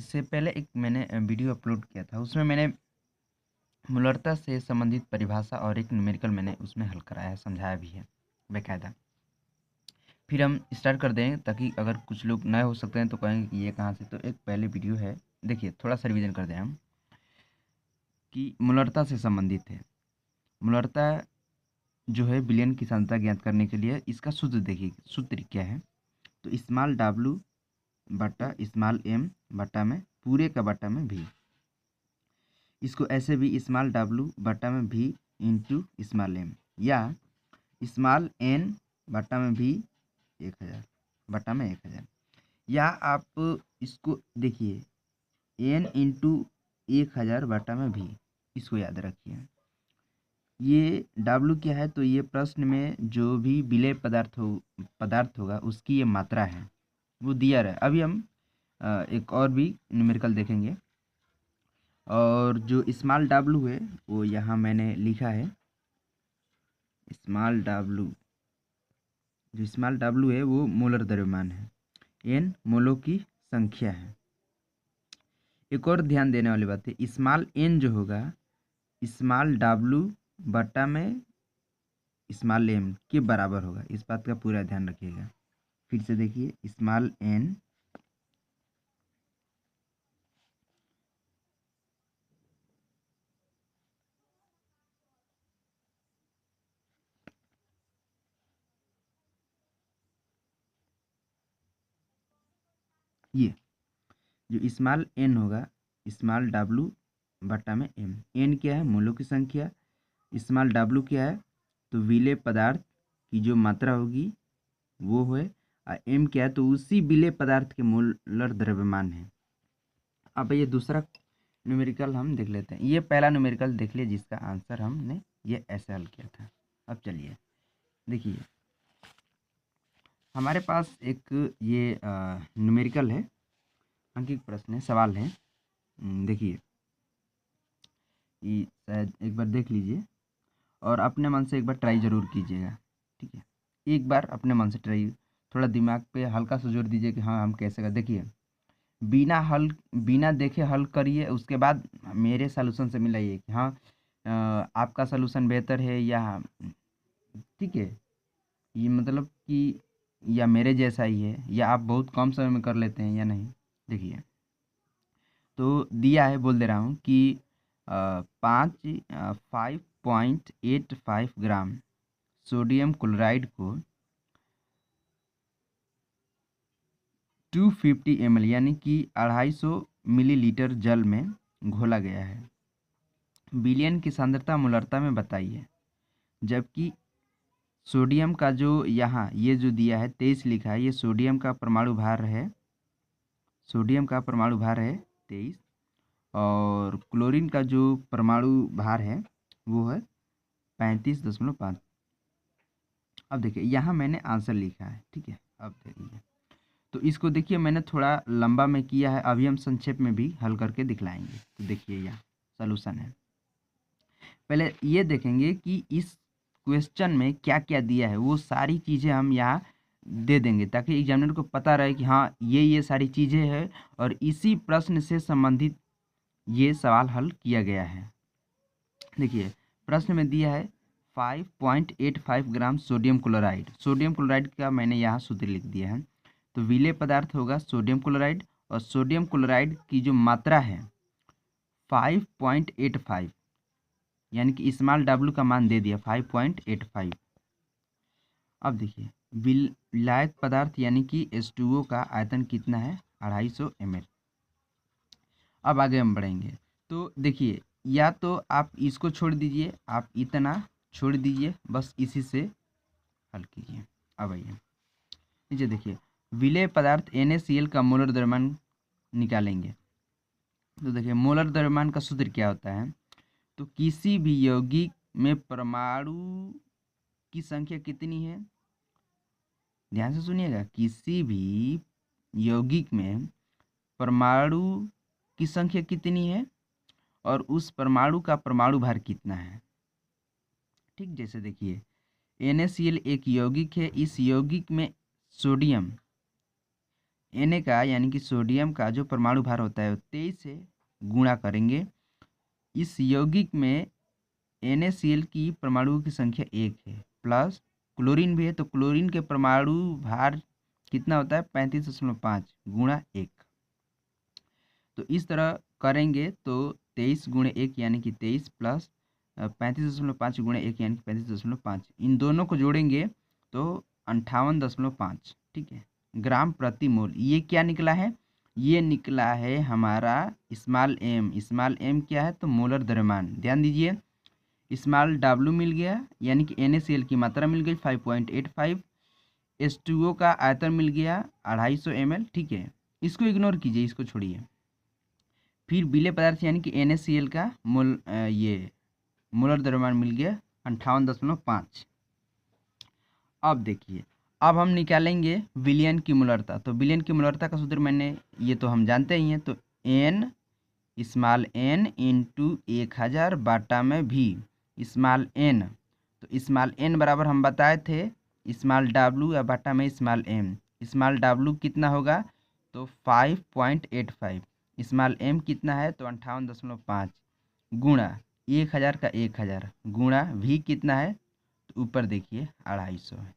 इससे पहले एक मैंने वीडियो अपलोड किया था, उसमें मैंने मूलरता से संबंधित परिभाषा और एक न्यूमेरिकल मैंने उसमें हल कराया है, समझाया भी है बेकायदा। फिर हम स्टार्ट कर दें ताकि अगर कुछ लोग नए हो सकते हैं तो कहेंगे कि ये कहाँ से, तो एक पहले वीडियो है, देखिए थोड़ा सा रिवीजन कर दें हम कि मूलरता से संबंधित है। मूलरता जो है विलयन की सांद्रता ज्ञात करने के लिए इसका सूत्र देखिए, सूत्र क्या है। तो स्मॉल डब्लू बटा स्मॉल एम बटा में पूरे का बटा में भी, इसको ऐसे भी स्मॉल डब्लू बटा में भी इंटू स्मॉल एम, या स्मॉल एन बटा में भी 1000 बटा में 1000, या आप इसको देखिए एन इंटू 1000 बटा में भी, इसको याद रखिए। ये डब्लू क्या है, तो ये प्रश्न में जो भी विलेय पदार्थ होगा उसकी ये मात्रा है, वो दिया रहा है। अभी हम एक और भी न्यूमेरिकल देखेंगे, और जो स्मॉल डब्लू है वो यहाँ मैंने लिखा है। स्मॉल डब्लू, जो स्मॉल डब्लू है वो मोलर द्रव्यमान है, एन मोलों की संख्या है। एक और ध्यान देने वाली बात है, स्मॉल एन जो होगा स्मॉल डब्लू बटा में स्मॉल एम के बराबर होगा, इस बात का पूरा ध्यान रखिएगा। फिर से देखिए स्मॉल एन ये जो स्मॉल एन होगा स्मॉल डब्लू बटा में एम, एन क्या है मोलों की संख्या, स्मॉल डब्लू क्या है तो विलेय पदार्थ की जो मात्रा होगी वो है, और एम क्या है तो उसी विलेय पदार्थ के मोलर द्रव्यमान है। अब ये दूसरा न्यूमेरिकल हम देख लेते हैं। ये पहला न्यूमेरिकल देख लिए जिसका आंसर हमने ये ऐसे हल किया था। अब चलिए देखिए, हमारे पास एक ये न्यूमेरिकल है, अंकित प्रश्न है, सवाल है। देखिए ये शायद एक बार देख लीजिए और अपने मन से एक बार ट्राई ज़रूर कीजिएगा, ठीक है। एक बार अपने मन से ट्राई, थोड़ा दिमाग पे हल्का सा जोर दीजिए कि हाँ हम कैसे कर। देखिए बिना देखे हल करिए, उसके बाद मेरे सॉल्यूशन से मिलाइए कि हाँ आपका सॉल्यूशन बेहतर है या, ठीक है, ये मतलब कि या मेरे जैसा ही है, या आप बहुत कम समय में कर लेते हैं या नहीं। देखिए तो दिया है, बोल दे रहा हूँ कि 5.85 ग्राम सोडियम क्लोराइड को 250 ml यानी कि 250 मिलीलीटर जल में घोला गया है। विलयन की सांद्रता मूलरता में बताइए। जबकि सोडियम का जो यहाँ ये जो दिया है 23 लिखा है, ये सोडियम का परमाणु भार है, सोडियम का परमाणु भार है 23, और क्लोरीन का जो परमाणु भार है वो है 35.5। अब देखिए यहाँ मैंने आंसर लिखा है, ठीक है। अब देखिए तो इसको देखिए मैंने थोड़ा लंबा में किया है, अभी हम संक्षेप में भी हल करके दिखलाएंगे। तो देखिए यहाँ सॉल्यूशन है। पहले ये देखेंगे कि इस क्वेश्चन में क्या क्या दिया है, वो सारी चीज़ें हम यहाँ दे देंगे ताकि एग्जामिनर को पता रहे कि हाँ ये सारी चीज़ें हैं और इसी प्रश्न से संबंधित ये सवाल हल किया गया है। देखिए प्रश्न में दिया है 5.85 gram sodium chloride. Sodium chloride का मैंने यहाँ सूत्र लिख दिया है। तो विलेय पदार्थ होगा सोडियम क्लोराइड, और सोडियम क्लोराइड की जो मात्रा है 5.85, यानी कि स्मॉल डब्लू का मान दे दिया 5.85। अब देखिए विलायक पदार्थ यानी कि H2O का आयतन कितना है 250 ml। अब आगे हम बढ़ेंगे तो देखिए या तो आप इसको छोड़ दीजिए, आप इतना छोड़ दीजिए, बस इसी से हल कीजिए। अब आइए नीचे देखिए विलेय पदार्थ NaCl का मोलर द्रव्यमान निकालेंगे। तो देखिए मोलर द्रव्यमान का सूत्र क्या होता है, तो किसी भी यौगिक में परमाणु की संख्या कितनी है, ध्यान से सुनिएगा, किसी भी यौगिक में परमाणु की संख्या कितनी है और उस परमाणु का परमाणु भार कितना है। ठीक, जैसे देखिए NaCl एक यौगिक है, इस यौगिक में सोडियम Na का यानी कि सोडियम का जो परमाणु भार होता है वो 23 से गुणा करेंगे। इस यौगिक में NaCl की परमाणुओं की संख्या 1 है, प्लस क्लोरीन भी है, तो क्लोरीन के परमाणु भार कितना होता है 35.5 गुणा 1। तो इस तरह करेंगे तो 23 गुणे 1 यानी कि 23 प्लस 35.5 गुणे 1 यानी कि 35.5, इन दोनों को जोड़ेंगे तो 58.5, ठीक है, ग्राम प्रति मोल। ये क्या निकला है? ये निकला है हमारा स्मॉल एम क्या है तो मोलर द्रव्यमान। ध्यान दीजिए, स्मॉल डब्ल्यू मिल गया यानी कि NaCl की मात्रा मिल गई 5.85, H2O का आयतन मिल गया 250 ml, ठीक है, इसको इग्नोर कीजिए, इसको छोड़िए। फिर विलेय पदार्थ यानी कि NaCl का ये मोलर द्रव्यमान मिल गया 58.5। अब देखिए, अब हम निकालेंगे विलयन की मोलरता। तो विलयन की मोलरता का सूत्र ये तो हम जानते ही हैं, तो n स्मॉल n इंटू 1000 बाटा में भी स्मॉल n, तो स्मॉल n बराबर हम बताए थे स्मॉल w या बाटा में स्मॉल m। स्मॉल w कितना होगा तो 5.85, स्मॉल m कितना है तो 58.5 गुणा 1000 का 1000 गुणा v कितना है तो ऊपर देखिए 250 है।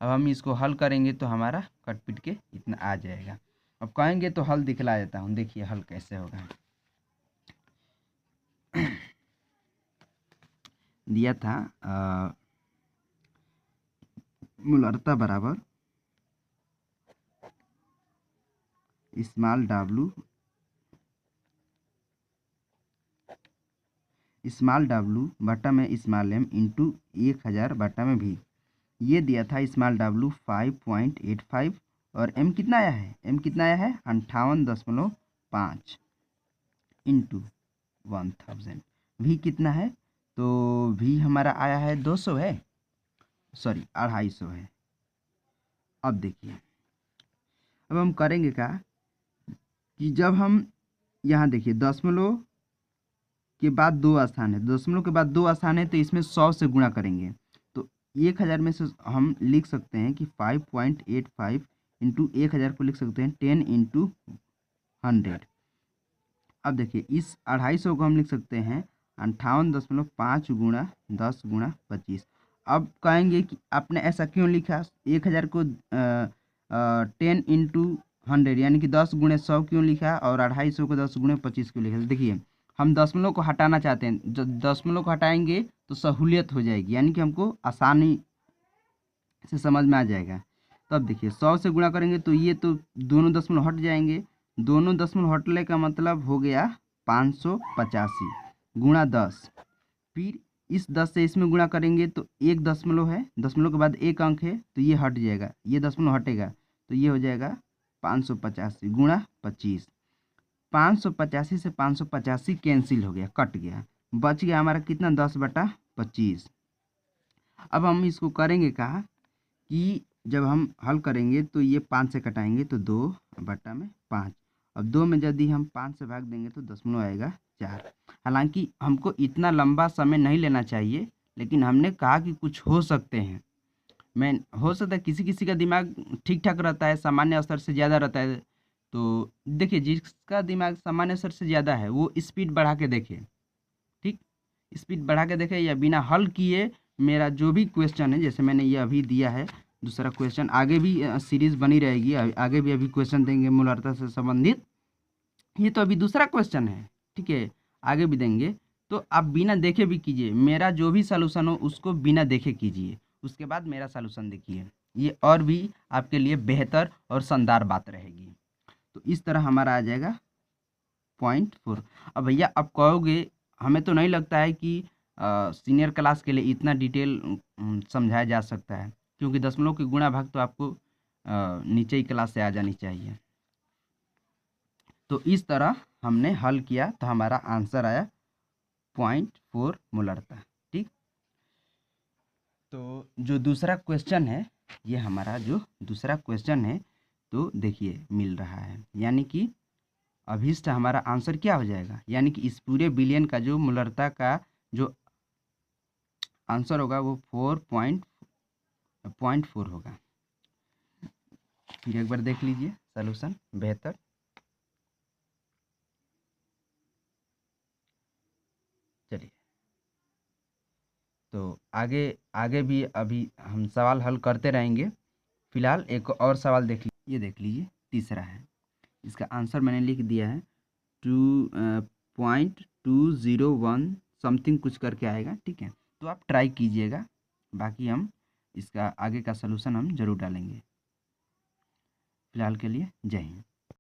अब हम इसको हल करेंगे तो हमारा कट पिट के इतना आ जाएगा। अब कहेंगे तो हल दिखला देता हूँ, देखिए हल कैसे होगा। दिया था मोलरता बराबर स्मॉल डब्लू बटा में स्मॉल एम इंटू 1000 बटा में भी। ये दिया था स्मॉल डब्लू 5.85 और एम कितना आया है? एम कितना आया है 58.5 इंटू 1000। भी कितना है तो भी हमारा आया है 200 है, सॉरी 250 है। अब देखिए, अब हम करेंगे क्या कि जब हम यहाँ देखिए दशमलव के बाद 2 स्थान है, दशमलव के बाद 2 स्थान है, तो इसमें 100 से गुणा करेंगे तो 1000 में से हम लिख सकते हैं कि 5.85 इंटू 1000 को लिख सकते हैं 10 इंटू 100। अब देखिए इस 250 को हम लिख सकते हैं 58.5 गुणा 10 गुणा 25। अब कहेंगे कि आपने ऐसा क्यों लिखा, 1000 को 10 इंटू 100 यानी कि 10 गुणे 100 क्यों लिखा और 250 को 10 गुणे 25 क्यों लिखा। देखिए हम दशमलव को हटाना चाहते हैं, जब दशमलव को हटाएंगे तो सहूलियत हो जाएगी, यानी कि हमको आसानी से समझ में आ जाएगा। तो अब देखिए 100 से गुणा करेंगे तो ये तो दोनों दशमलव हट जाएंगे, दोनों दशमलव हटने का मतलब हो गया 585 गुणा 10। फिर इस 10 से इसमें गुणा करेंगे तो एक दशमलव है, दशमलव के बाद एक अंक है तो ये हट जाएगा, ये दशमलव हटेगा तो ये हो जाएगा 585 गुणा 25। 585 से 585 कैंसिल हो गया, कट गया, बच गया हमारा कितना 10/25। अब हम इसको करेंगे कहा कि जब हम हल करेंगे तो ये 5 से कटाएंगे तो 2/5। अब 2 में यदि हम 5 से भाग देंगे तो दशमलव आएगा 4। हालांकि हमको इतना लंबा समय नहीं लेना चाहिए, लेकिन हमने कहा कि कुछ हो सकते हैं, हो सकता है किसी किसी का दिमाग ठीक ठाक रहता है, सामान्य स्तर से ज़्यादा रहता है। तो देखिए जिसका दिमाग सामान्य स्तर से ज़्यादा है वो स्पीड बढ़ा के देखे, ठीक, स्पीड बढ़ा के देखे या बिना हल किए मेरा जो भी क्वेश्चन है, जैसे मैंने ये अभी दिया है दूसरा क्वेश्चन, आगे भी सीरीज़ बनी रहेगी, आगे भी अभी क्वेश्चन देंगे मोलरता से संबंधित। ये तो अभी दूसरा क्वेश्चन है, ठीक है, आगे भी देंगे, तो आप बिना देखे भी कीजिए, मेरा जो भी सलूशन हो उसको बिना देखे कीजिए, उसके बाद मेरा सलूशन देखिए, ये और भी आपके लिए बेहतर और शानदार बात रहेगी। तो इस तरह हमारा आ जाएगा 0.4। अब भैया आप कहोगे हमें तो नहीं लगता है कि सीनियर क्लास के लिए इतना डिटेल समझाया जा सकता है, क्योंकि दशमलव की गुणा भाग तो आपको नीचे ही क्लास से आ जानी चाहिए। तो इस तरह हमने हल किया तो हमारा आंसर आया 0.4 मोलरता, ठीक। तो जो दूसरा क्वेश्चन है, ये हमारा जो दूसरा क्वेश्चन है तो देखिए मिल रहा है, यानी कि अभिष्ट हमारा आंसर क्या हो जाएगा, यानी कि इस पूरे बिलियन का जो मोलरता का जो आंसर होगा वो 4.4 होगा। फिर एक बार देख लीजिए सॉल्यूशन बेहतर। चलिए, तो आगे आगे भी अभी हम सवाल हल करते रहेंगे। फिलहाल एक और सवाल देख लीजिए, ये देख लीजिए, तीसरा है। इसका आंसर मैंने लिख दिया है 2.201 समथिंग कुछ करके आएगा, ठीक है। तो आप ट्राई कीजिएगा, बाकी हम इसका आगे का सलूशन हम ज़रूर डालेंगे। फिलहाल के लिए जय हिंद।